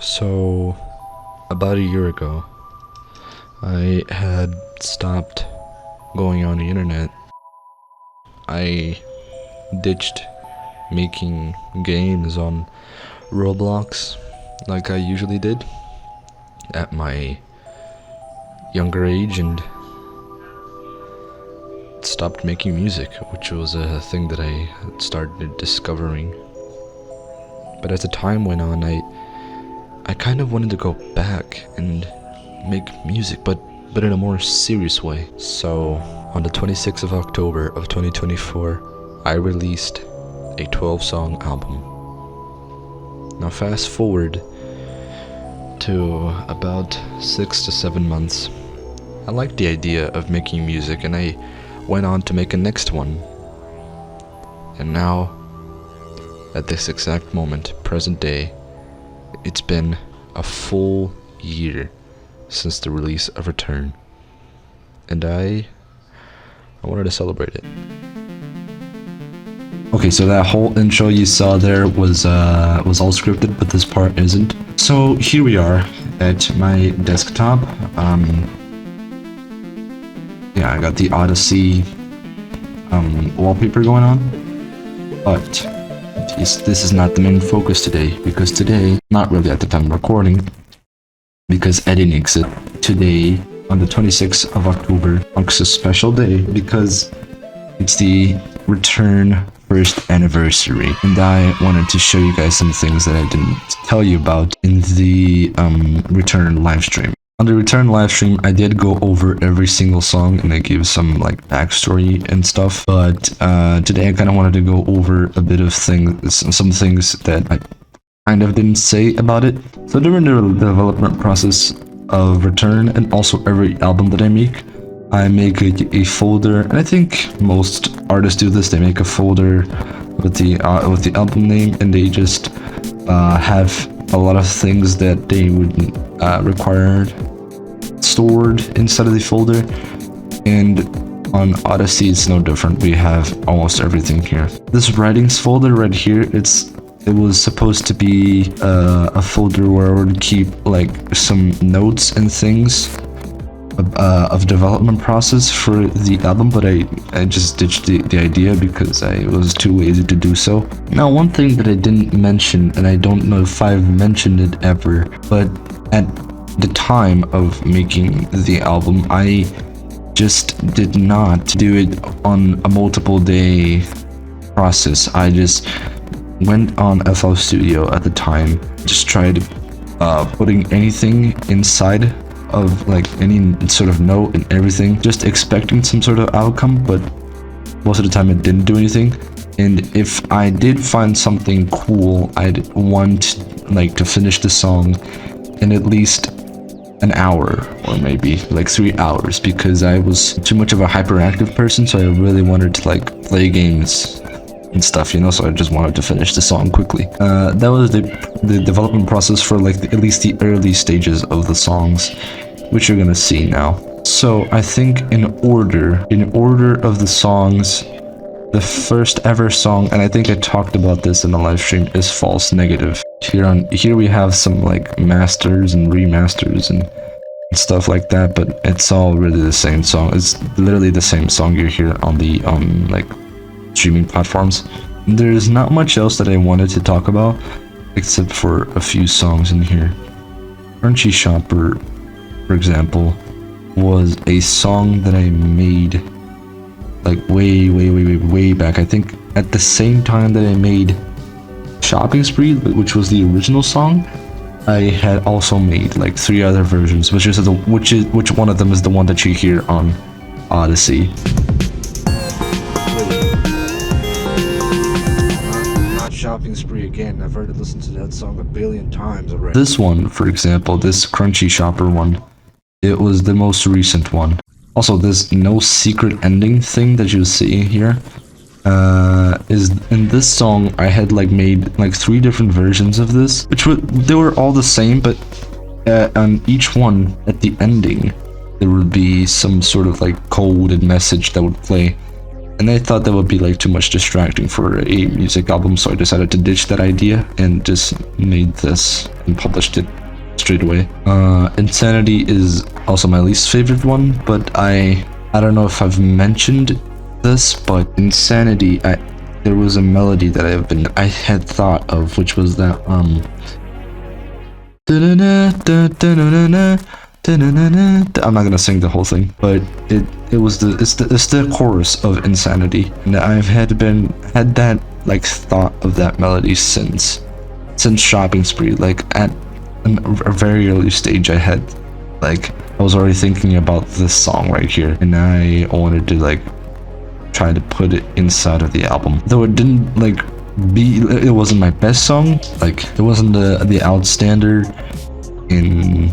So, about a year ago, I had stopped going on the internet. I ditched making games on Roblox like I usually did at my younger age and stopped making music, which was a thing that I started discovering. But as the time went on, I kind of wanted to go back and make music, but in a more serious way. So, on the 26th of October of 2024, I released a 12-song album. Now fast forward to about 6 to 7 months. I liked the idea of making music and I went on to make a next one. And now, at this exact moment, present day, it's been a full year since the release of Return. And I wanted to celebrate it. Okay, so that whole intro you saw there was all scripted, but this part isn't. So here we are at my desktop. Yeah, I got the Odyssey wallpaper going on, but this is not the main focus today, because today, not really at the time of recording, because editing it, today on the 26th of October marks a special day because it's the Return first anniversary, and I wanted to show you guys some things that I didn't tell you about in the Return livestream. On the Return livestream, I did go over every single song and I gave some like backstory and stuff, but today I kind of wanted to go over a bit of some things that I kind of didn't say about it. So during the development process of Return, and also every album that I make a folder, and I think most artists do this. They make a folder with the album name, and they just have a lot of things that they would require stored inside of the folder. And on Odyssey it's no different. We have almost everything here. This writings folder right here, it was supposed to be a folder where I would keep like some notes and things of development process for the album, but I just ditched the idea because I was too lazy to do so. Now, one thing that I didn't mention, and I don't know if I've mentioned it ever, but at the time of making the album, I just did not do it on a multiple day process. I just went on FL Studio at the time, just tried putting anything inside of like any sort of note and everything, just expecting some sort of outcome, but most of the time it didn't do anything. And if I did find something cool, I'd want like to finish the song in at least an hour or maybe like 3 hours, because I was too much of a hyperactive person, so I really wanted to like play games and stuff, you know, so I just wanted to finish the song quickly. That was the development process for like at least the early stages of the songs, which you're gonna see now. So I think in order of the songs, the first ever song, and I think I talked about this in the live stream, is False Negative. Here we have some like masters and remasters and stuff like that, but it's all really the same song. It's literally the same song you hear on the like streaming platforms. There's not much else that I wanted to talk about except for a few songs in here. Crunchy Shopper, for example, was a song that I made like way back. I think at the same time that I made Shopping Spree, which was the original song, I had also made like 3 other versions, which one of them is the one that you hear on Odyssey. Shopping Spree again. I've already listened to that song a billion times already. This one, for example, this Crunchy Shopper one, it was the most recent one. Also, this no secret ending thing that you see here is in this song. I had like made like 3 different versions of this, they were all the same, but on each one at the ending there would be some sort of like coded message that would play. And I thought that would be like too much distracting for a music album, so I decided to ditch that idea and just made this and published it straight away. Insanity is also my least favorite one, but I don't know if I've mentioned this, but Insanity, there was a melody that I had thought of, which was that I'm not gonna sing the whole thing, but it's the chorus of Insanity, and I've had that like thought of that melody since Shopping Spree. Like at a very early stage, I was already thinking about this song right here, and I wanted to like try to put it inside of the album, though it didn't like it wasn't my best song. Like it wasn't the outstander in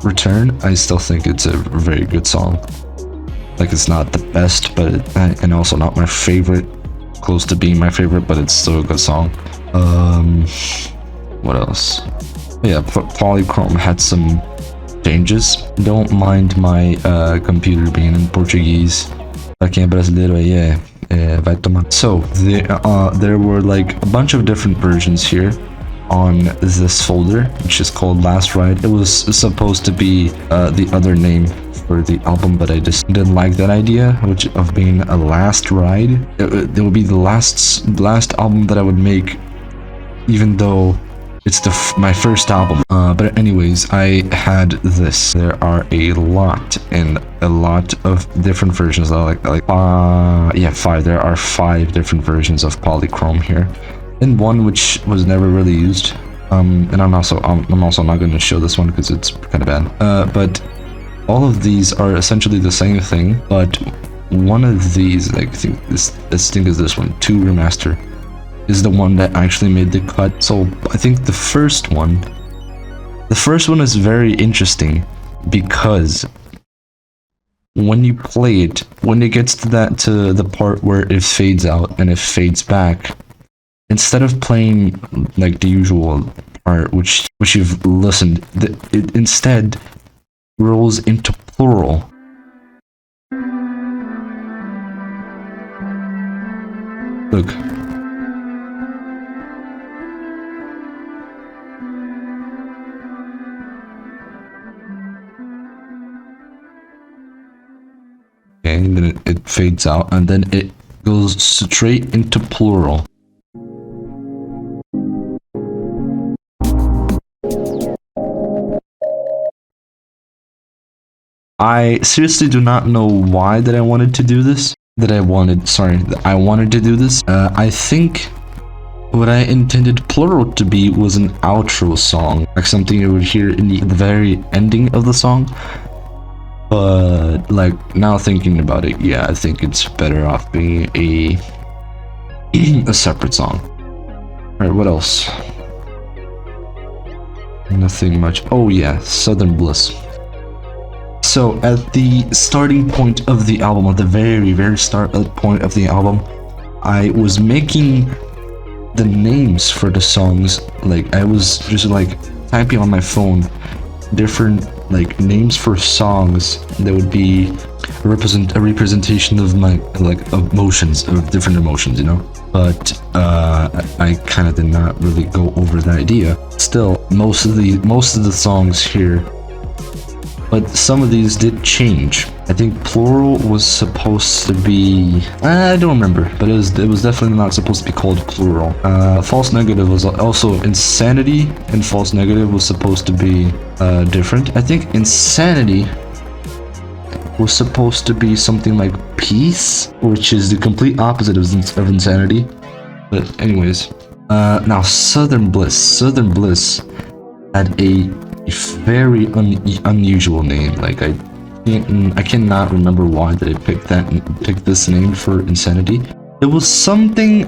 Return. I still think it's a very good song. Like it's not the best, but and also not my favorite, close to being my favorite, but it's still a good song. What else? Yeah, Polychrome had some changes. Don't mind my computer being in Portuguese. Pra quem é brasileiro aí vai tomar. So there were like a bunch of different versions here on this folder, which is called Last Ride. It was supposed to be the other name for the album, but I just didn't like that idea, which of being a last ride. It would be the last album that I would make, even though it's my first album. But anyways, I had this. There are a lot of different versions. Yeah, 5. There are 5 different versions of Polychrome here, and one which was never really used. And I'm also not going to show this one because it's kind of bad. But all of these are essentially the same thing, but one of these, like, I think is this one, 2 Remaster, is the one that actually made the cut. So I think the first one is very interesting because when you play it, when it gets to the part where it fades out and it fades back, instead of playing like the usual part which you've listened, it instead rolls into plural. Look. Okay, and then it fades out, and then it goes straight into plural. I seriously do not know why that I wanted to do this. I wanted to do this. I think what I intended plural to be was an outro song, like something you would hear in the very ending of the song. But like now thinking about it, yeah, I think it's better off being a separate song. Alright, what else? Nothing much. Oh yeah, Southern Bliss. So at the starting point of the album, at the very, very start point of the album, I was making the names for the songs. Like I was just like typing on my phone different like names for songs that would be a representation of my emotions, of different emotions, you know. But I kind of did not really go over the idea. Still, most of the songs here. But some of these did change. I think plural was supposed to be... I don't remember, but it was definitely not supposed to be called plural. False Negative was also Insanity, and False Negative was supposed to be different. I think Insanity was supposed to be something like Peace, which is the complete opposite of Insanity. But anyways, now Southern Bliss. Southern Bliss had a very unusual name. Like I cannot remember why did I pick this name for Insanity. It was something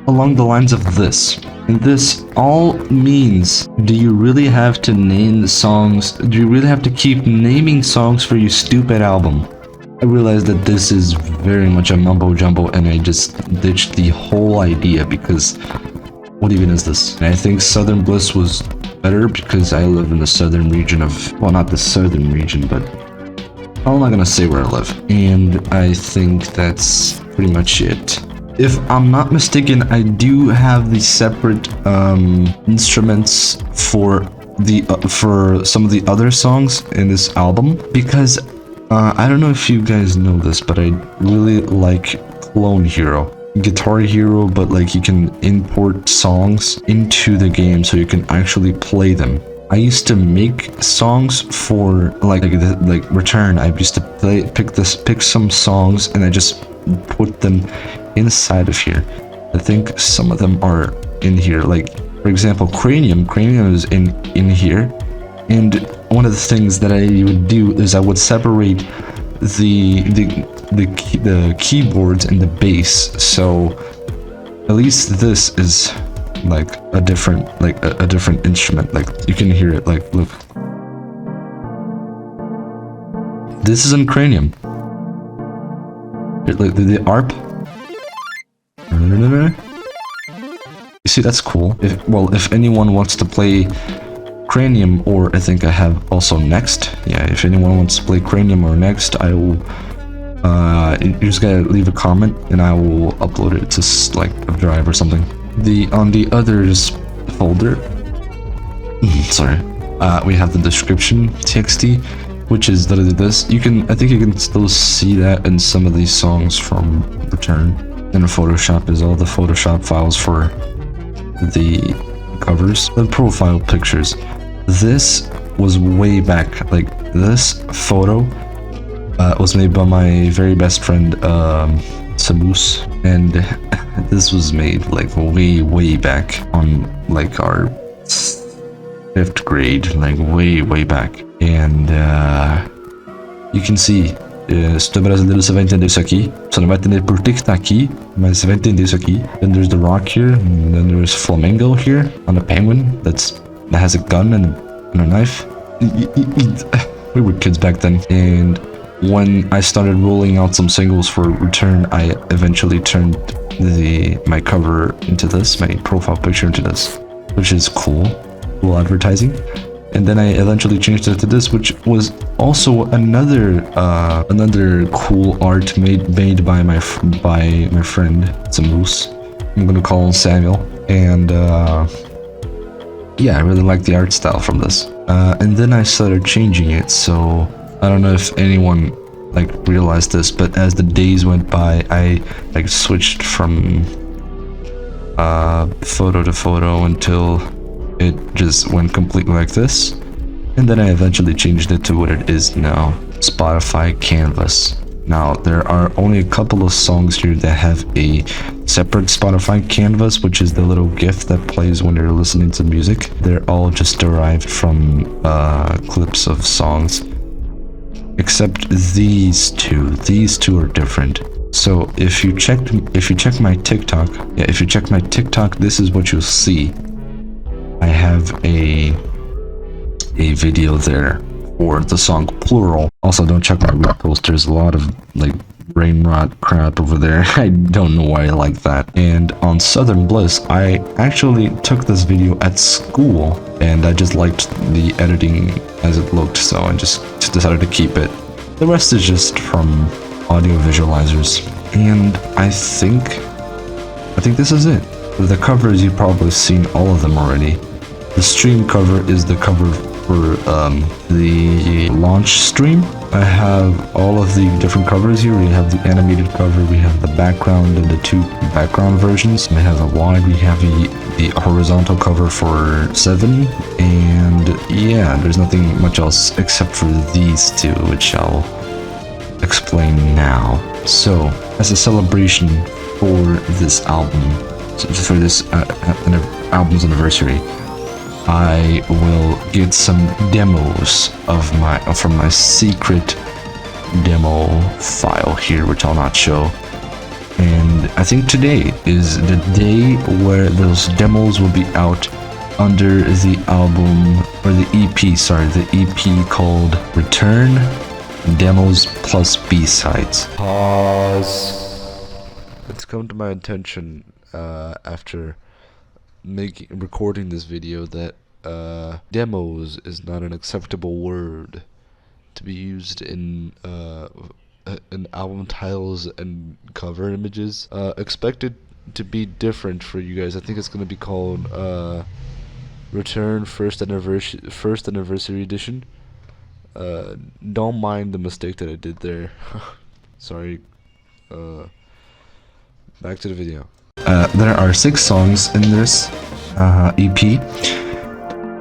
along the lines of this. And this all means, do you really have to name the songs? Do you really have to keep naming songs for your stupid album? I realized that this is very much a mumbo jumbo, and I just ditched the whole idea because what even is this? And I think Southern Bliss was better because I live in the southern region of, well, not the southern region, but I'm not gonna say where I live, and I think that's pretty much it. If I'm not mistaken, I do have the separate instruments for some of the other songs in this album, because I don't know if you guys know this, but I really like Clone Hero. Guitar Hero, but like you can import songs into the game so you can actually play them. I used to make songs for like Return. I used to pick some songs and I just put them inside of here. I think some of them are in here. Like for example, Cranium is in here. And one of the things that I would do is I would separate the keyboards and the bass, so at least this is like a different instrument. Like you can hear it. Like look, this is in Cranium. Like the ARP. You see, that's cool. If anyone wants to play Cranium, or I think I have also Next. Yeah, if anyone wants to play Cranium or Next, I will. You just gotta leave a comment, and I will upload it to like a drive or something. On the others folder, sorry, we have the description txt, which is literally this. I think you can still see that in some of these songs from Return. And Photoshop is all the Photoshop files for the covers, the profile pictures. This was way back. Like this photo was made by my very best friend Samus, and this was made like way back on like our 5th grade, like way back. And you can see, se tu é brasileiro você vai entender isso aqui. Você não vai entender por que tá aqui, mas você vai entender isso aqui. Then there's the rock here, and then there's Flamingo here on a penguin that has a gun and a knife. We were kids back then. And when I started rolling out some singles for Return, I eventually turned my cover into this, my profile picture into this, which is cool advertising. And then I eventually changed it to this, which was also another cool art made by my friend Samus. I'm gonna call him Samuel. And yeah, I really like the art style from this. And then I started changing it, so I don't know if anyone like realized this, but as the days went by, I like switched from photo to photo until it just went completely like this. And then I eventually changed it to what it is now, Spotify Canvas. Now, there are only a couple of songs here that have a separate Spotify Canvas, which is the little GIF that plays when you're listening to music. They're all just derived from clips of songs. Except these two. These two are different. So if you check my TikTok, this is what you'll see. I have a video there for the song Plural. Also, don't check my repost. There's a lot of like brain rot crap over there. I don't know why I like that. And on Southern Bliss, I actually took this video at school, and I just liked the editing as it looked, so I just decided to keep it. The rest is just from audio visualizers. And I think this is it. The covers, you've probably seen all of them already. The stream cover is the cover for the launch stream. I have all of the different covers here. We have the animated cover, we have the background and the two background versions. We have a wide, we have the horizontal cover for 7, and yeah, there's nothing much else except for these two, which I'll explain now. So, as a celebration for this album, for this album's anniversary, I will get some demos from my secret demo file here, which I'll not show. And I think today is the day where those demos will be out under the album, or the EP called Return Demos plus B-Sides. Pause. It's come to my attention after recording this video that demos is not an acceptable word to be used in album titles and cover images. Expected to be different for you guys. I think it's gonna be called Return First Anniversary Edition. Don't mind the mistake that I did there. Sorry. Back to the video. There are 6 songs in this EP.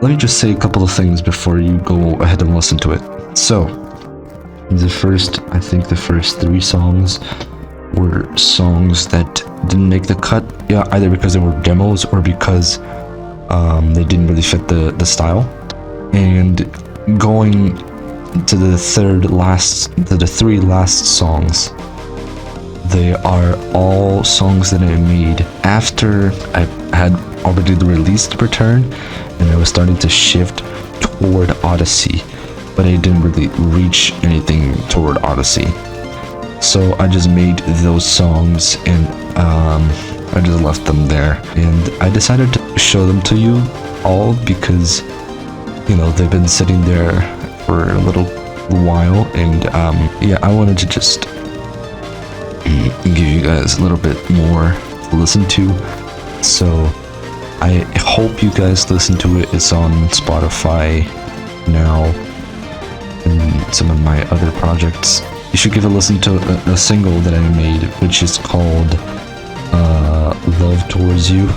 Let me just say a couple of things before you go ahead and listen to it. So, I think the first 3 songs were songs that didn't make the cut, either because they were demos or because they didn't really fit the style. And going to the 3 last songs, they are all songs that I made after I had already released Return, and I was starting to shift toward Odyssey, but I didn't really reach anything toward Odyssey. So I just made those songs, and I just left them there. And I decided to show them to you all because, they've been sitting there for a little while, and I wanted to just give you guys a little bit more to listen to. So I hope you guys listen to it. It's on Spotify now and some of my other projects. You should give a listen to a single that I made, which is called Love Towards You.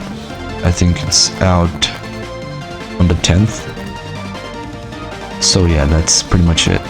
I think it's out on the 10th. So yeah, that's pretty much it.